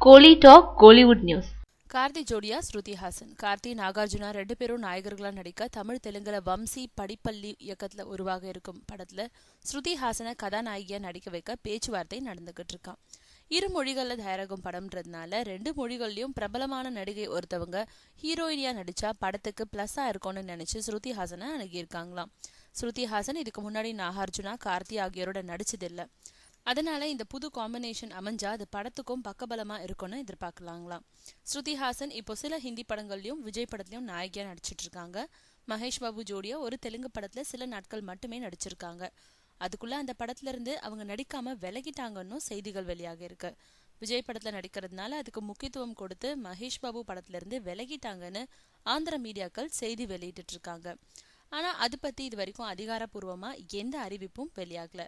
கோலி talk Kollywood news. Karthi ஜோடியா ஸ்ருதி ஹாசன். கார்த்தி நாகார்ஜுனா 2 பேரும் நாயகர்களா நடிக்க தமிழ் தெலுங்குல வம்சி படிப்பள்ளி இயக்கத்துல உருவாக இருக்கும் படத்துல ஸ்ருதி ஹாசனை கதாநாயகியா நடிக்க வைக்க பேச்சுவார்த்தை நடந்துகிட்டு இருக்கான். 2 மொழிகள்ல தயாராகும் படம்ன்றதுனால 2 மொழிகள்லயும் பிரபலமான நடிகை ஒருத்தவங்க ஹீரோயினியா நடிச்சா படத்துக்கு பிளஸ்ஸா இருக்கும்னு நினைச்சு ஸ்ருதி ஹாசனை அணுகியிருக்காங்களாம். ஸ்ருதி ஹாசன் இதுக்கு முன்னாடி நாகார்ஜுனா, கார்த்தி ஆகியோரோட நடிச்சதில்லை. அதனால இந்த புது காம்பினேஷன் அமைஞ்சா அது படத்துக்கும் பக்கபலமா இருக்கும்னு எதிர்பார்க்கலாங்களாம். ஸ்ருதி ஹாசன் இப்போ சில ஹிந்தி படங்கள்லயும் விஜய் படத்துலயும் நாயகியா நடிச்சிட்டு இருக்காங்க. மகேஷ் பாபு ஜோடியா ஒரு தெலுங்கு படத்துல சில நாட்கள் மட்டுமே நடிச்சிருக்காங்க. அதுக்குள்ள அந்த படத்துல இருந்து அவங்க நடிக்காம விலகிட்டாங்கன்னு செய்திகள் வெளியாக இருக்கு. விஜய் படத்துல நடிக்கிறதுனால அதுக்கு முக்கியத்துவம் கொடுத்து மகேஷ் பாபு படத்துல இருந்து விலகிட்டாங்கன்னு ஆந்திர மீடியாக்கள் செய்தி வெளியிட்டு இருக்காங்க. ஆனா அது பத்தி இது வரைக்கும் அதிகாரப்பூர்வமா எந்த அறிவிப்பும் வெளியாகல.